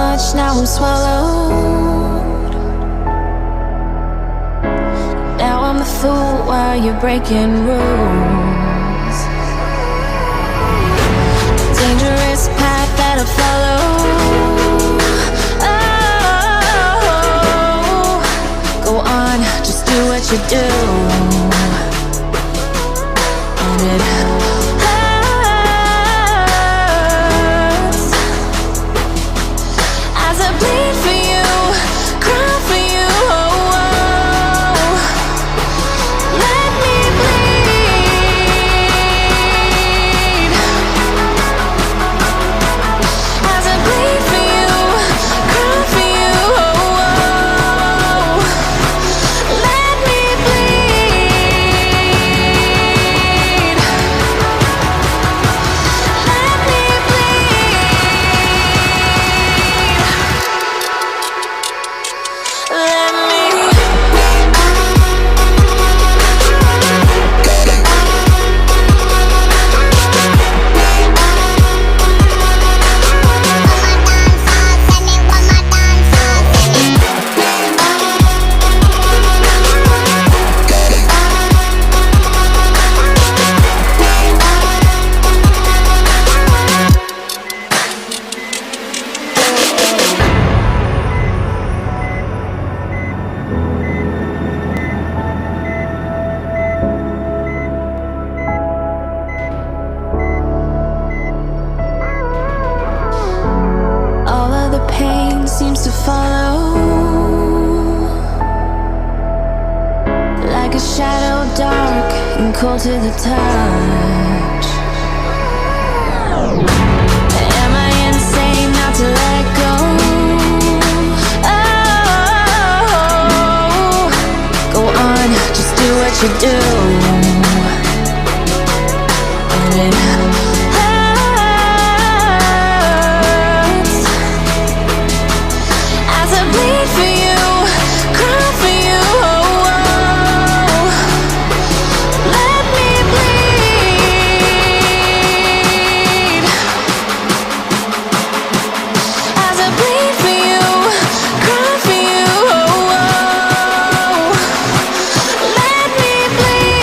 much, now I'm swallowed. Now I'm a fool while you're breaking rules. Dangerous path that I follow. Oh, go on, just do what you do. And it bleed for you, cry for you, oh, oh. Let me bleed. As I bleed for you, cry for you, oh, oh. Let me bleed. Let me seems to follow like a shadow, dark and cold to the touch. Am I insane not to let go? Oh, go on, just do what you do. And it bleed for you, cry for you, oh, oh. Let me bleed. As I bleed for you, cry for you, oh, oh. Let me bleed.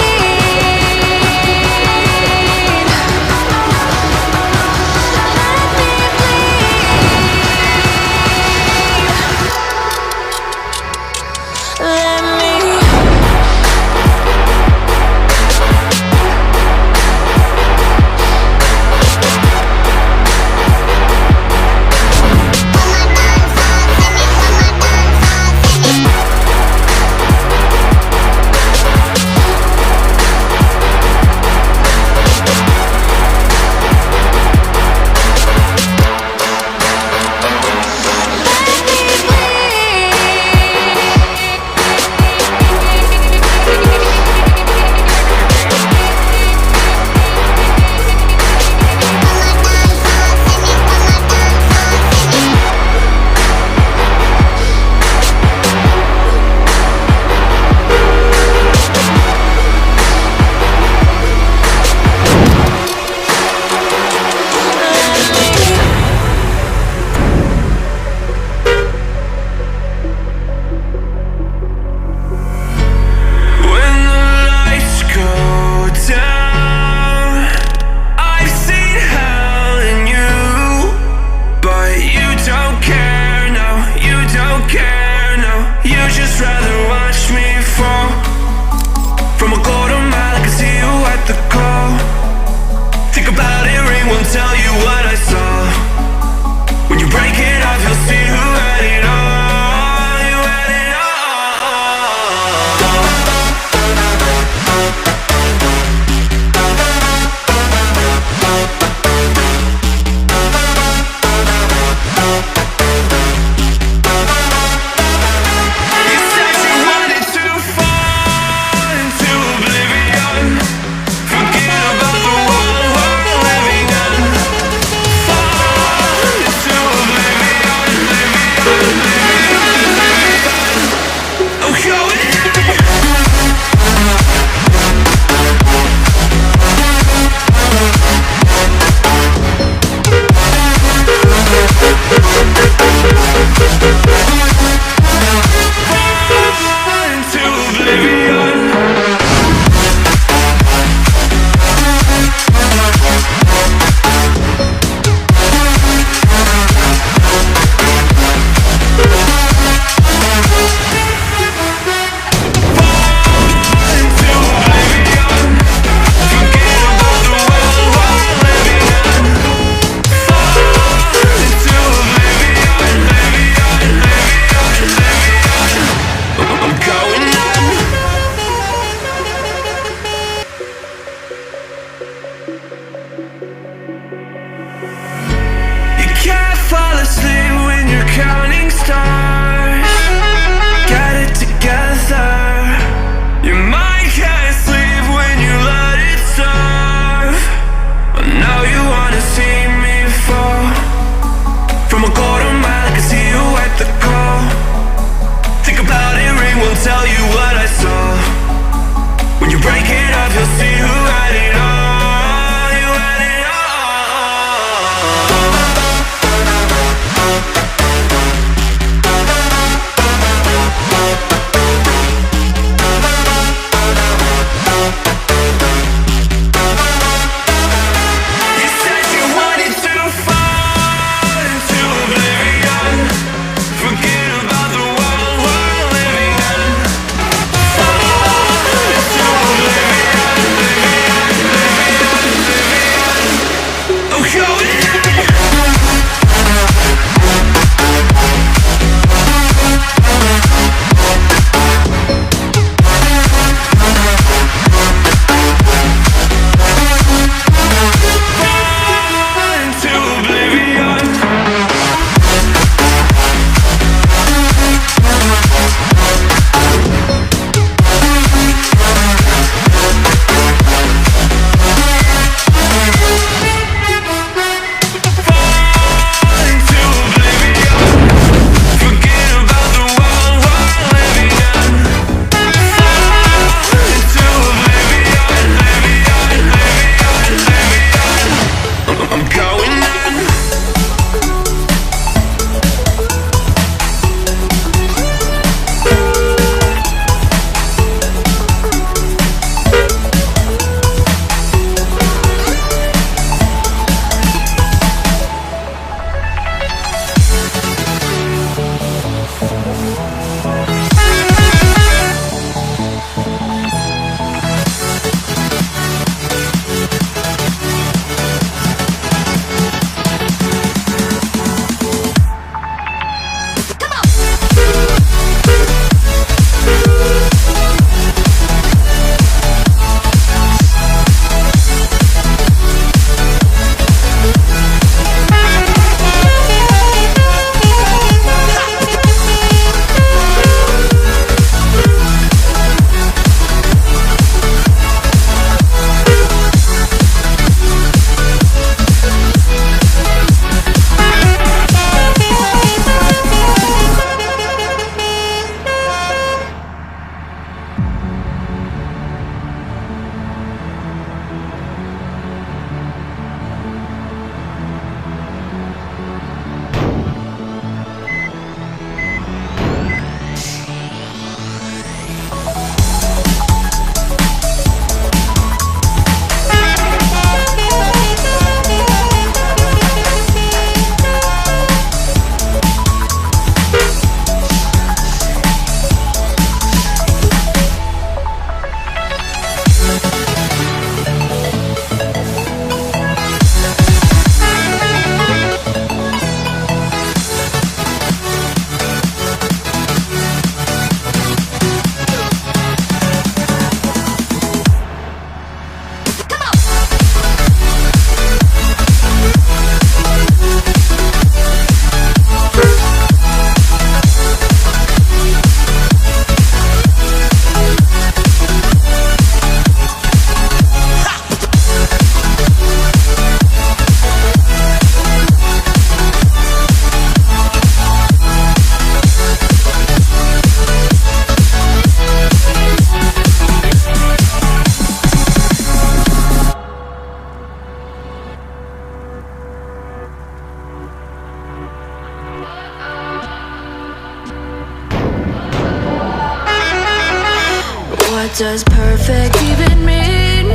does perfect even mean?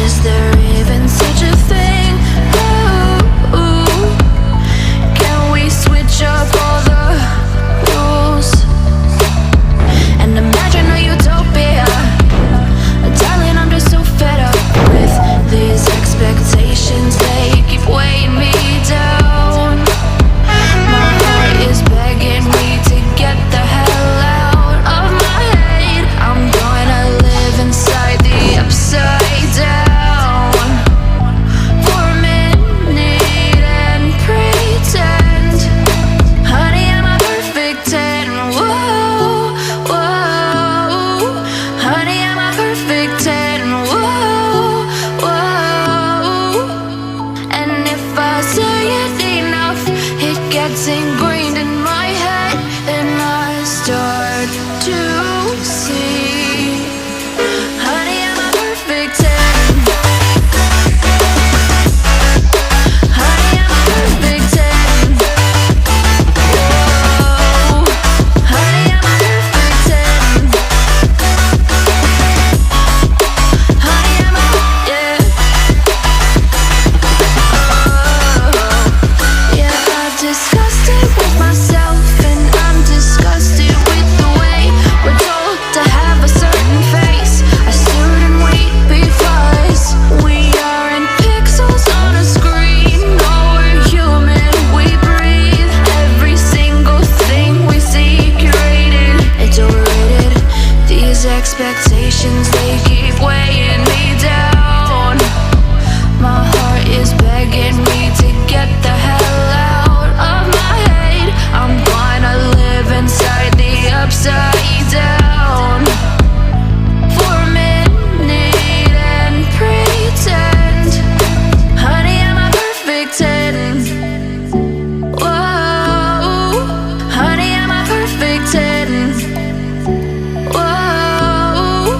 Is there even such a thing? Ooh, can we switch up all the rules and imagine a utopia? Darling, I'm just so fed up with these expectations. They keep weighing me down. My heart is begging me to get the hell out of my head. I'm gonna live inside the upside down for a minute and pretend, honey, I'm a perfect 10. Whoa, whoa, honey, I'm a perfect 10. Whoa, whoa, and if I say it enough, it gets ingrained in my head, and I start to see, honey, I'm a perfect 10. Honey, I'm a perfect 10. Whoa, honey, I'm a perfect 10. Honey, I'm a, yeah. Yeah, I've discussed it with myself, and I'm disgusted with the way we're told to have a certain face, a certain weight, because we aren't pixels on a screen. No, we're human, we breathe. Every single thing we see curated, it's overrated. These expectations, they keep weighing me down. My heart is begging me to get the hell out of my head. I'm gonna live inside the upside down for a minute and pretend, honey, I'm a perfect 10. Whoa, honey, I'm a perfect 10. Whoa,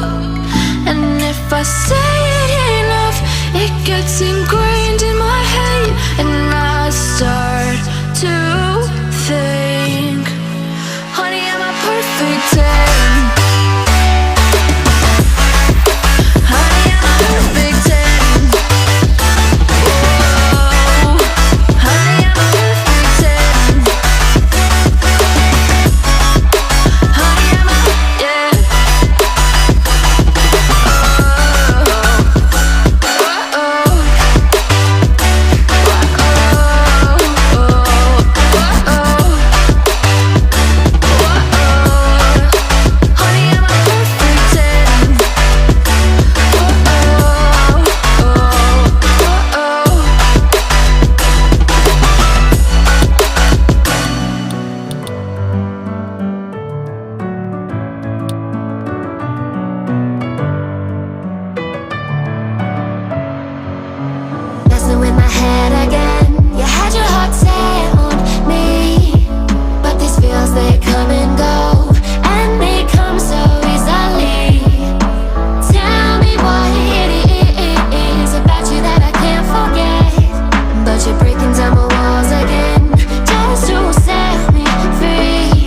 and if I say it enough, it gets ingrained in my head, and I start to think, honey, I'm a perfect 10. Honey, I'm a perfect 10. Whoa, honey, I'm a perfect 10. Honey, I'm a, yeah. Messing with my head again. You had your heart set on me, but these feels, they come and go, and they come so easily. Tell me what it is about you that I can't forget, but you're breaking down my walls again just to set me free.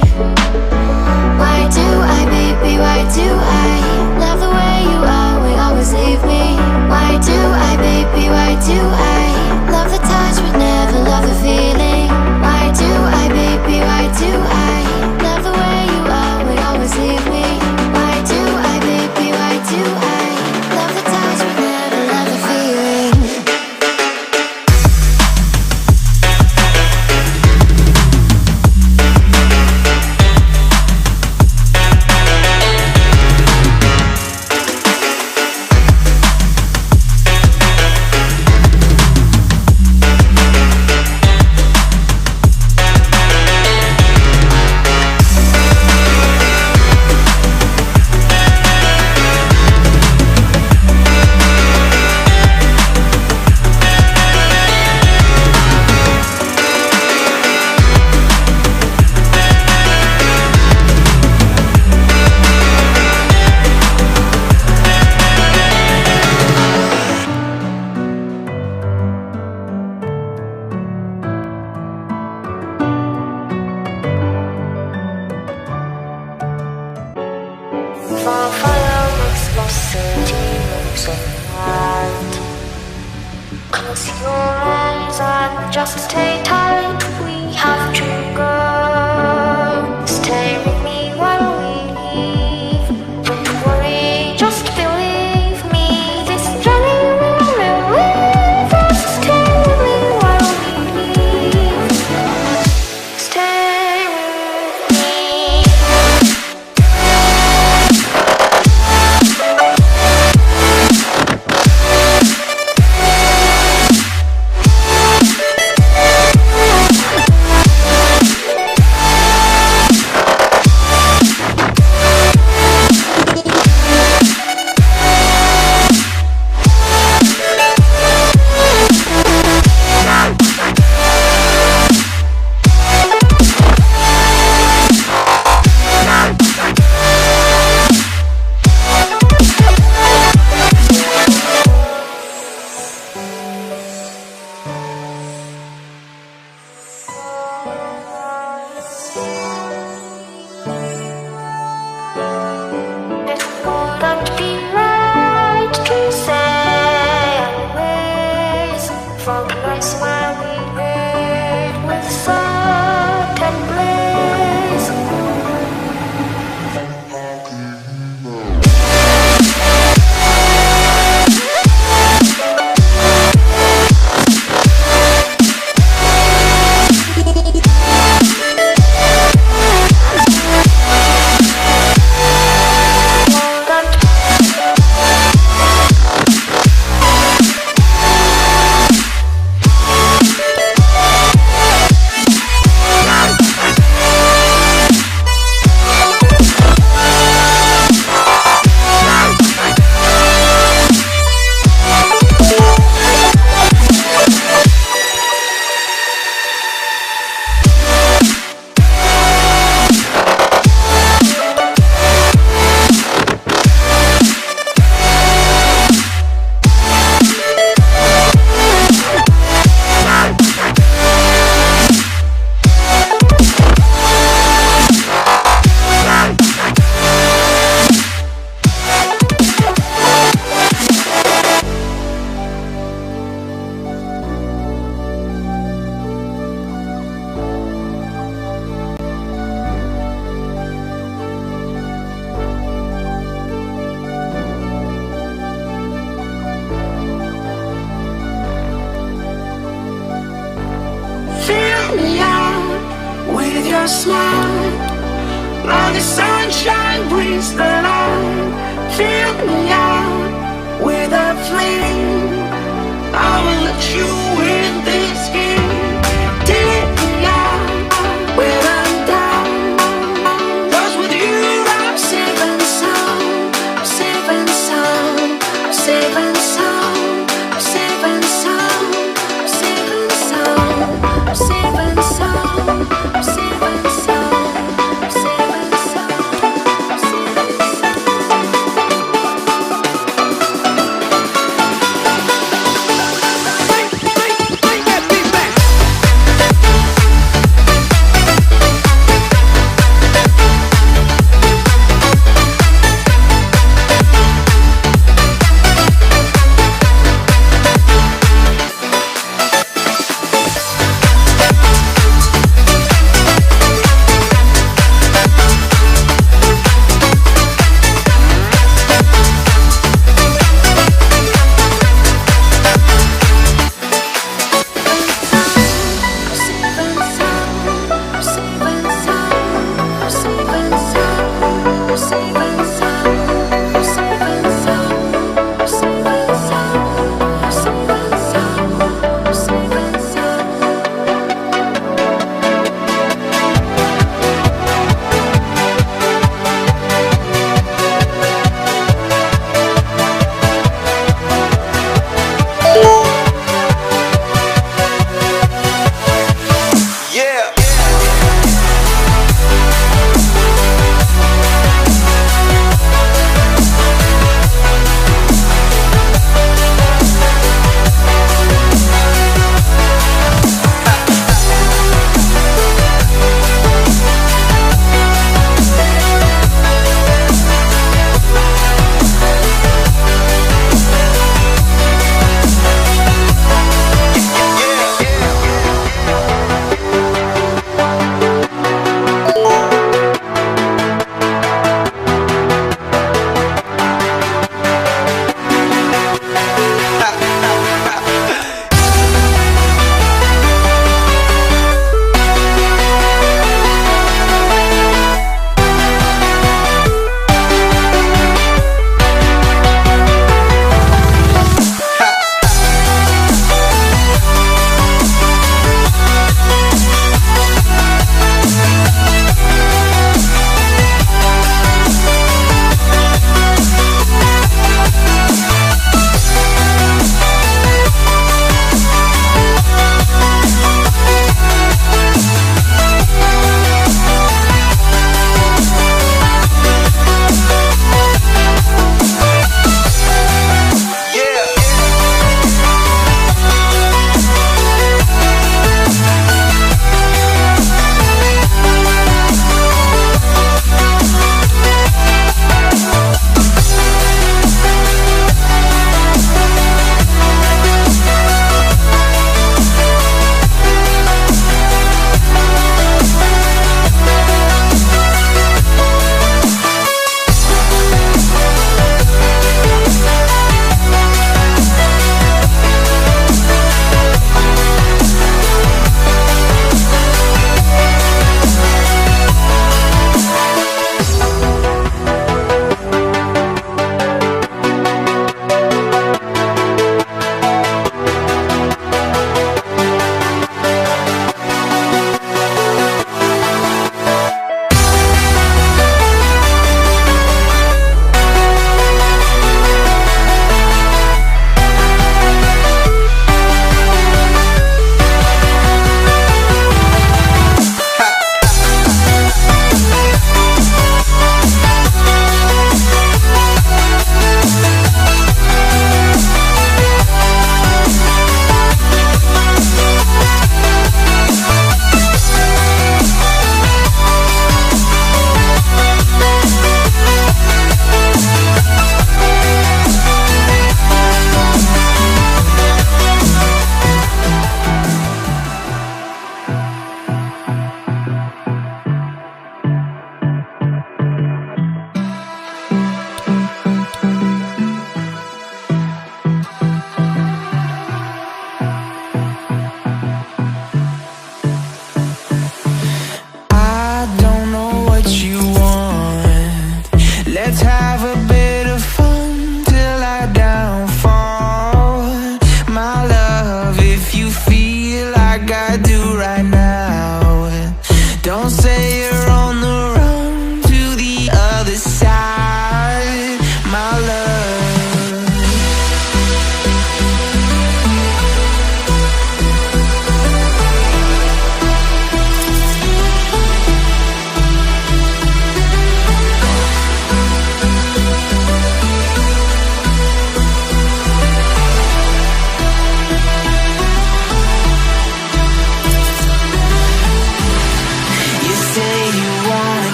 Why do I, baby, why do I love the way you always leave me? Why do I, baby, why do I love the touch but never love the feeling? Why do I, baby, why do I love the way you always leave me? Why do I, baby, why do I love the touch but never love the feeling? city looks alright. Close your eyes and just stay tight. We have to go. Stay with me while we leave. Don't worry, just believe me. This journey will relieve us. Stay with me while we leave. Stay with me.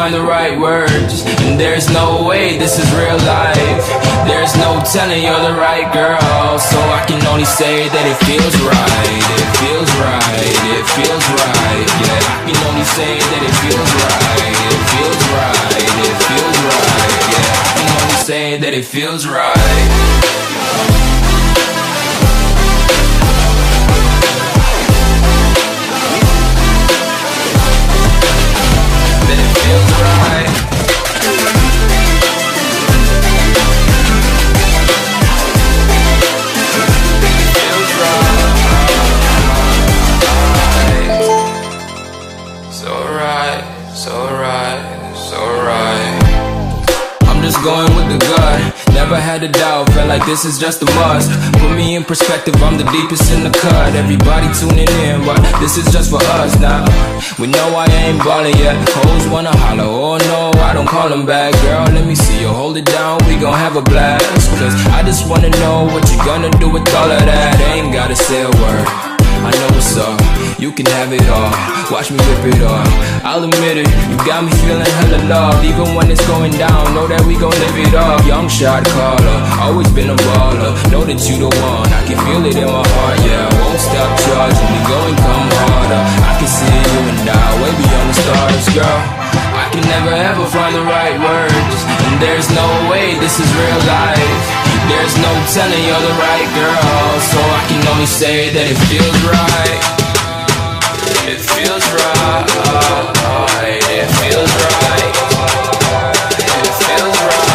find the right words, and there's no way this is real life. There's no telling you're the right girl, so I can only say that it feels right. It feels right, it feels right. Yeah, I can only say that it feels right. It feels right, it feels right. Yeah, I can only say that it feels right. Feels right. Feels right. So right, so right, so right. I'm just going with the gut. Never had a doubt, felt like this is just a must. Put me in perspective, I'm the deepest in the cut. Everybody tuning in, but this is just for us now. We know I ain't ballin' yet. Hoes wanna holler, oh no, I don't call them back. Girl, let me see you hold it down, we gon' have a blast. Cause I just wanna know what you gonna do with all of that. Ain't gotta say a word, I know what's up, you can have it all. Watch me rip it off, I'll admit it, you got me feeling hella loved. Even when it's going down, know that we gon' live it up. Young shot caller, always been a baller. Know that you the one, I can feel it in my heart. Yeah, I won't stop charging me, go and come harder. I can see you and I, way beyond the stars, girl. I can never ever find the right words, and there's no way this is real life. There's no telling you're the right girl, so I can only say that it feels right. It feels right. It feels right. It feels right.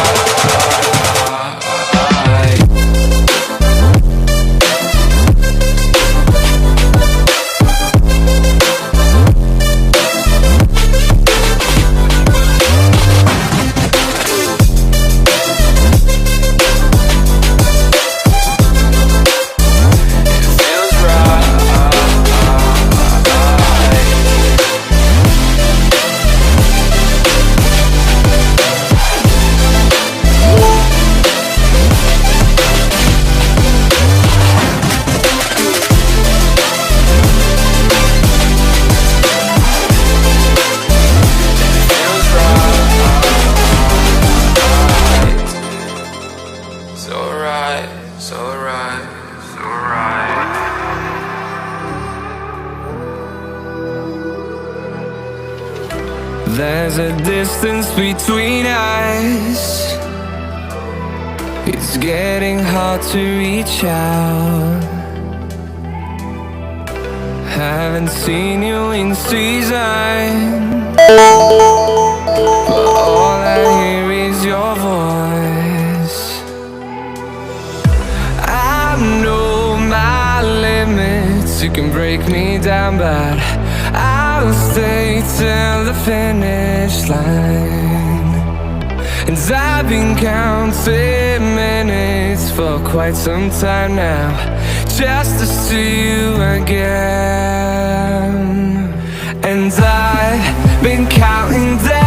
There's a distance between us. It's getting hard to reach out. Haven't seen you in season, but all I hear is your voice. I know my limits, you can break me down, but I'll stay till the finish line. And I've been counting minutes for quite some time now, just to see you again. And I've been counting days